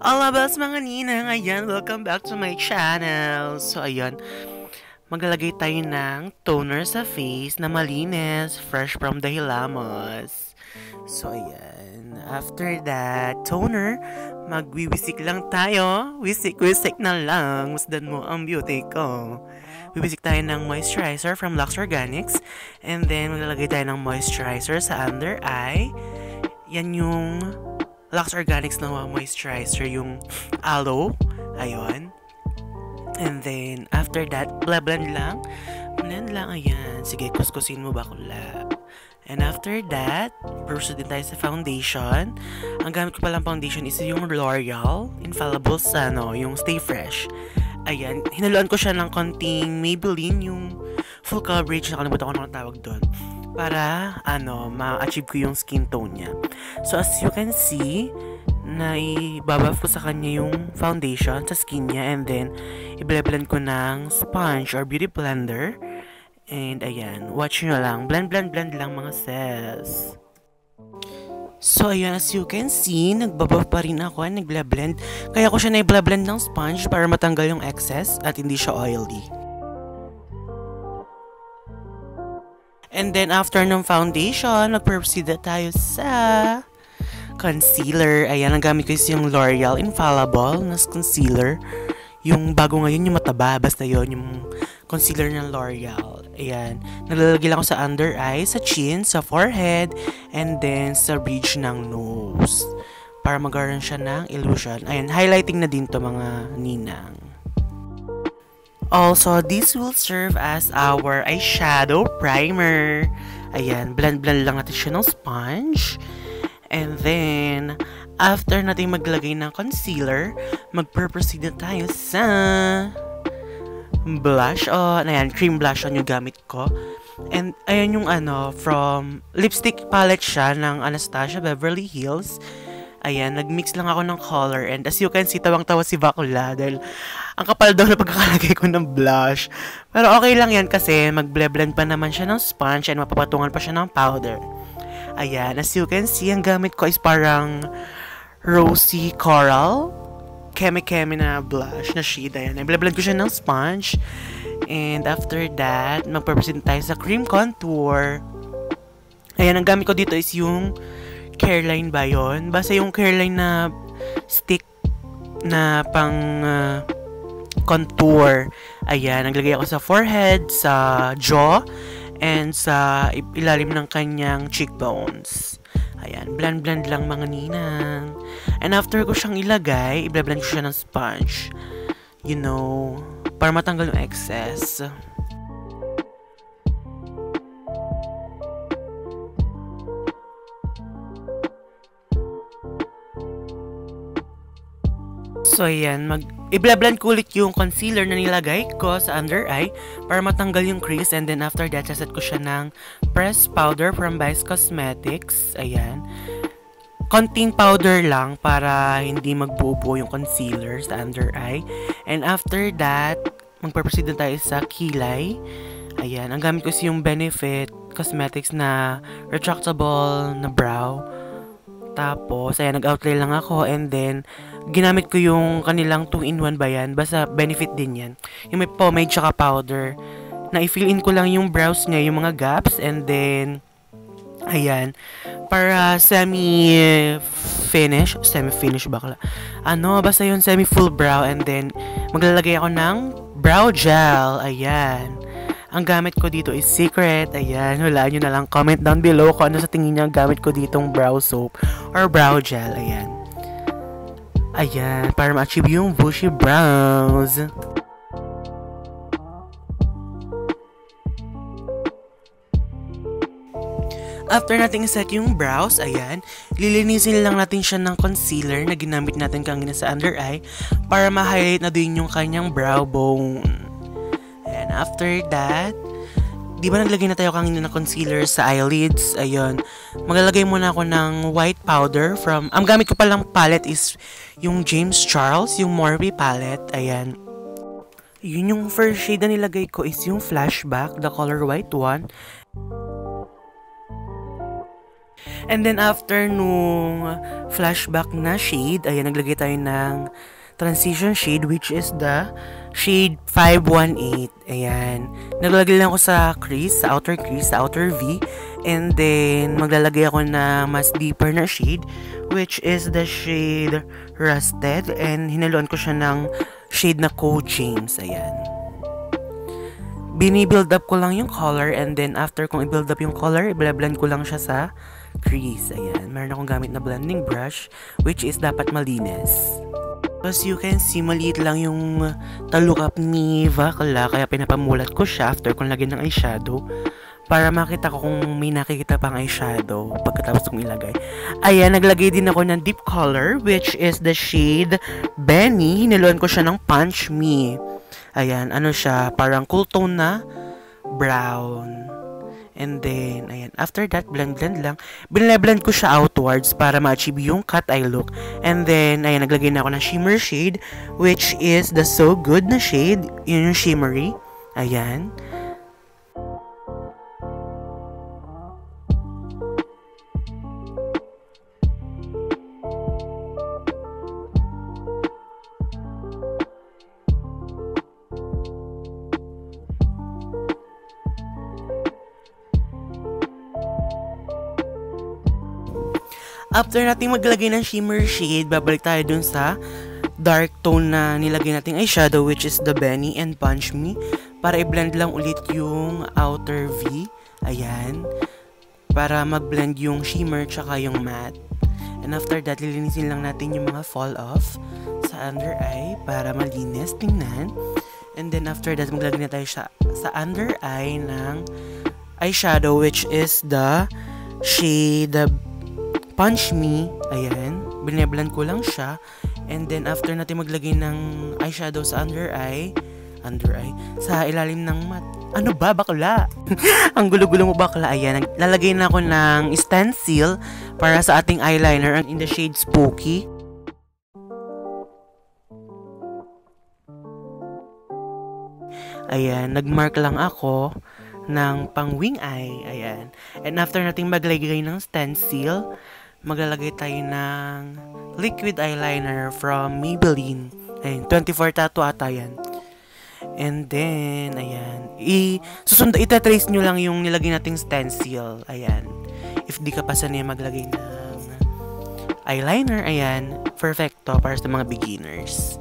All abas mga ninang, ayan, welcome back to my channel. So, ayan, maglalagay tayo ng toner sa face na malinis, fresh from the hilamos. So, ayan, after that, toner, magwiwisik lang tayo. Wisik-wisik na lang, masdan mo ang beauty ko. Wiwisik tayo ng moisturizer from Luxe Organix. And then, maglalagay tayo ng moisturizer sa under eye. Yan yung Luxe Organix na moisturizer, yung Aloe. Ayun. And then, after that, blend lang. Blend lang, ayan. Sige, kuskusin mo bakula. And after that, proceed din tayo sa foundation. Ang gamit ko palang foundation is yung L'Oreal Infallible sa, yung Stay Fresh. Ayan, hinaluan ko siya ng konting Maybelline, yung full coverage, nakalimutan ko na ang tawag doon. Para, ma-achieve ko yung skin tone niya. So, as you can see, i-buff ko sa kanya yung foundation sa skin niya. And then, i-blend ko ng sponge or beauty blender. And, ayan, watch nyo lang. Blend lang mga sis. So, ayan, as you can see, nagbabuff pa rin ako, nagblend. Kaya ko siya na-blend ng sponge para matanggal yung excess at hindi siya oily. And then, after ng foundation, mag-proceed na tayo sa concealer. Ayan, ang gamit ko is yung L'Oreal Infallible na concealer. Yung bago ngayon, yung mataba. Basta yun, yung concealer ng L'Oreal. Ayan, nalalagay lang ako sa under eye, sa chin, sa forehead, and then sa bridge ng nose. Para magkaroon siya ng illusion. Ayan, highlighting na din to mga ninang. Also, this will serve as our eyeshadow primer. Ayan, blend lang natin siya ng sponge. And then, after natin maglagay ng concealer, mag-proceed na tayo sa blush on. Ayan, cream blush on yung gamit ko. And, ayan yung from lipstick palette siya ng Anastasia Beverly Hills. Ayan, nag-mix lang ako ng color. And as you can see, tawang-tawa si Bakula dahil ang kapal daw na pagkakalagay ko ng blush. Pero okay lang yan kasi mag-blend pa naman siya ng sponge and mapapatungan pa siya ng powder. Ayan, as you can see, ang gamit ko is parang rosy coral. Keme-keme na blush na shade. Ayan, i-blend ko siya ng sponge. And after that, mag-present tayo sa cream contour. Ayan, ang gamit ko dito is yung Careline ba yun? Basta yung Careline na stick na pang contour. Ayan, naglagay ako sa forehead, sa jaw, and sa ilalim ng kanyang cheekbones. Ayan, blend lang mga ninang. And after ko siyang ilagay, i-blend ko siya ng sponge. You know, para matanggal yung excess. So, ayan, i-blend ko ulit yung concealer na nilagay ko sa under eye para matanggal yung crease. And then, after that, saset ko siya ng pressed powder from Vice Cosmetics. Ayan. Konting powder lang para hindi magbuo-buo yung concealer sa under eye. And after that, magpaproceed na tayo sa kilay. Ayan, ang gamit ko is yung Benefit Cosmetics na retractable na brow. Tapos, ayan, nag-outlay lang ako. And then, ginamit ko yung kanilang 2-in-1 ba yan? Basta Benefit din yan. Yung may pomade tsaka powder. Na i-fill in ko lang yung brows niya, yung mga gaps. And then, ayan, para semi-finish bakla. Basta yun, semi-full brow. And then, maglalagay ako ng brow gel. Ayan. Ang gamit ko dito is Secret. Ayan, hulaan nyo na lang. Comment down below kung ano sa tingin nyo ang gamit ko ditong brow soap or brow gel. Ayan. Ayan, para ma-achieve yung bushy brows. After natin set yung brows, ayan, lilinisin lang natin siya ng concealer na ginamit natin kanina sa under eye para ma-highlight na din yung kanyang brow bone. And after that, di ba naglagay na tayo kanina ng concealer sa eyelids? Ayun. Maglalagay muna ako ng white powder from... Ang gamit ko palang palette is yung James Charles, yung Morphe palette. Ayan. Yun yung first shade na nilagay ko is yung Flashback, the color white one. And then after nung flashback na shade, ayan, naglagay tayo ng transition shade which is the shade 518. Ayan. Naglagay lang ako sa crease, sa outer V. And then, maglalagay ako na mas deeper na shade which is the shade Rusted. And hinaluan ko siya ng shade na Code James. Ayan. Bini-build up ko lang yung color and then after kong i-build up yung color, i-blend ko lang siya sa crease. Ayan. Meron akong gamit na blending brush which is dapat malinis. As you can see, maliit lang yung talukap ni Vera, kaya pinapamulat ko siya after kong lagyan ng eyeshadow para makita ko kung may nakikita pang eyeshadow pagkatapos kong ilagay. Ayan, naglagay din ako ng deep color which is the shade Benny. Hiniluan ko siya ng Punch Me. Ayan, ano siya, parang cool tone na brown. And then, ayan, after that, blend lang. Blend ko siya outwards para ma-achieve yung cat eye look. And then, ayan, naglagay na ako ng shimmer shade, which is the So Good na shade. Yun yung shimmery. Ayan. After natin maglagay ng shimmer shade, babalik tayo dun sa dark tone na nilagay nating eyeshadow which is the Benny and Punch Me para i-blend lang ulit yung outer V. Ayan. Para mag-blend yung shimmer tsaka yung matte. And after that, lilinisin lang natin yung mga fall off sa under eye para malinis tingnan. And then after that, maglagay na tayo sa under eye ng eyeshadow which is the shade Punch Me. Ayan. Binablend ko lang siya. And then, after natin maglagay ng eyeshadow sa under eye, sa ilalim ng ano ba, bakla? Ang gulo-gulo mo, bakla. Ayan. Lalagay na ako ng stencil para sa ating eyeliner in the shade Spooky. Ayan. Nagmark lang ako ng pang wing eye. Ayan. And after natin maglagay ng stencil, maglalagay tayo ng liquid eyeliner from Maybelline. Ayan, 24 tattoo ata yan. And then, ayan. Itatrace nyo lang yung nilagay nating stencil. Ayan. If di ka pa sanay maglagay ng eyeliner, ayan. Perfecto para sa mga beginners.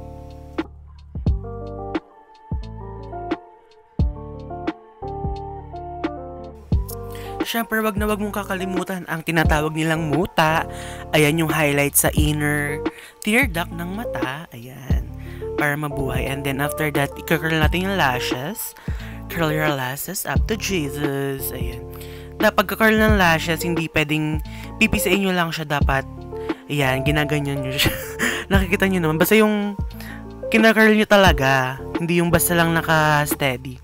Siyempre, wag mong kakalimutan ang tinatawag nilang muta. Ayan yung highlight sa inner tear duct ng mata. Ayan. Para mabuhay. And then after that, i-curl natin yung lashes. Curl your lashes up to Jesus. Ayan. Dapat pagka-curl ng lashes, hindi pwedeng pipisain nyo lang siya. Dapat, ayan, ginaganyan nyo siya. Nakikita nyo naman. Basta yung kina-curl nyo talaga. Hindi yung basta lang naka-steady.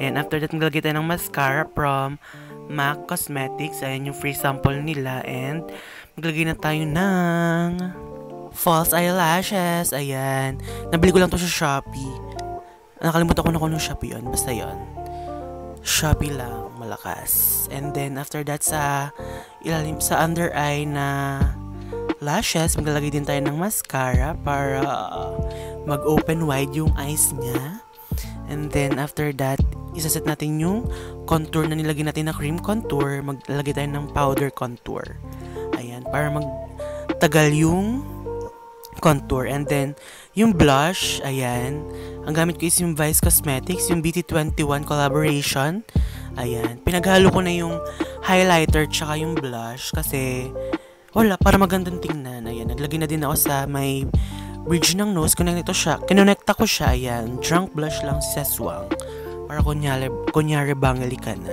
Ayan. After that, maglagay tayo ng mascara from MAC Cosmetics. Ayan yung free sample nila. And maglagay na tayo ng false eyelashes. Ayan. Nabili ko lang to sa Shopee. Nakalimutan ko na kung anong Shopee yun. Basta yun. Shopee lang. Malakas. And then after that, sa ilalim, sa under eye na lashes, maglalagay din tayo ng mascara para mag-open wide yung eyes niya. And then after that, isaset natin yung contour na nilagay natin na cream contour. Maglalagay tayo ng powder contour. Ayan, para magtagal yung contour. And then, yung blush, ayan. Ang gamit ko is yung Vice Cosmetics, yung BT21 collaboration. Ayan, pinaghalo ko na yung highlighter tsaka yung blush kasi wala, para magandang tingnan. Ayan, naglagay na din ako sa may bridge ng nose. Kinonekta ko siya. Ayan, drunk blush lang si Seswang. Para kunyari bangali ka na.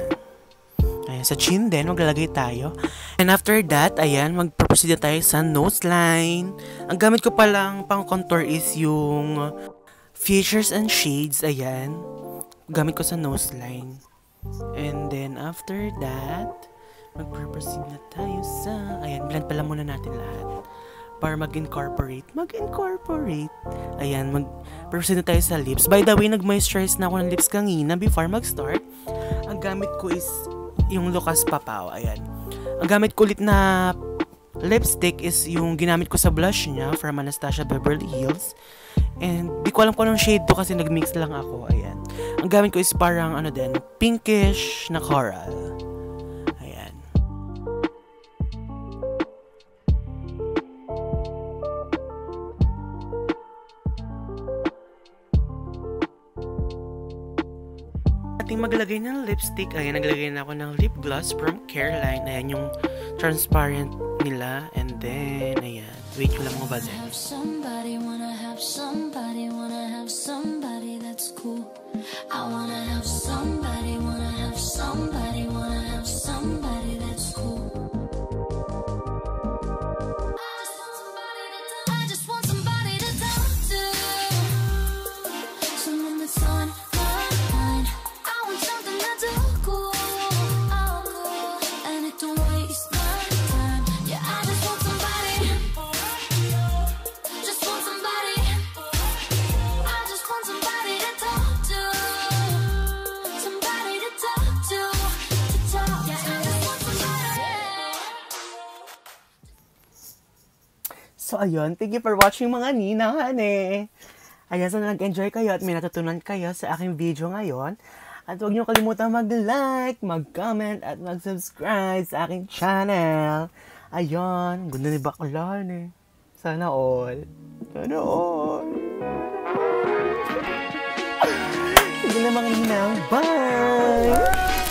Ayan, sa chin din, maglalagay tayo. And after that, ayan, mag-proceed tayo sa nose line. Ang gamit ko palang pang contour is yung Features and Shades. Ayan, gamit ko sa nose line. And then after that, mag-proceed na tayo sa... Ayan, blend pala muna natin lahat. Para mag-incorporate. Ayan, mag-proceed na tayo sa lips. By the way, nag-moisturize na ako ng lips kanina before mag-start. Ang gamit ko is yung Lucas Papaw. Ayan. Ang gamit ko ulit na lipstick is yung ginamit ko sa blush niya from Anastasia Beverly Hills. And di ko alam kung anong shade to kasi nagmix lang ako. Ayan. Ang gamit ko is parang ano din, pinkish na coral. Ayan. Ating maglagay ng lipstick. Ayan, naglagay na ako ng lip gloss from Careline. Ayan yung transparent nila. And then, ayan. Wait ko lang mo ba din? Somebody that's cool. I wanna have somebody, wanna have somebody, wanna have somebody that's cool. I just want somebody to talk to. Someone that's on my mind. I want something that's all cool, all cool, and it don't waste my time. Yeah, I just want somebody. Just want somebody. I just want somebody to talk to. Somebody to talk to talk. Yeah, I just want somebody. So, ayun. Thank you for watching mga ninang, Ayan, sana nag-enjoy kayo at may natutunan kayo sa aking video ngayon. At huwag niyo kalimutan mag-like, mag-comment, at mag-subscribe sa aking channel. Ayun, ganda ni bakla, Sana all. Sana all. Sige na mga ninang. Bye!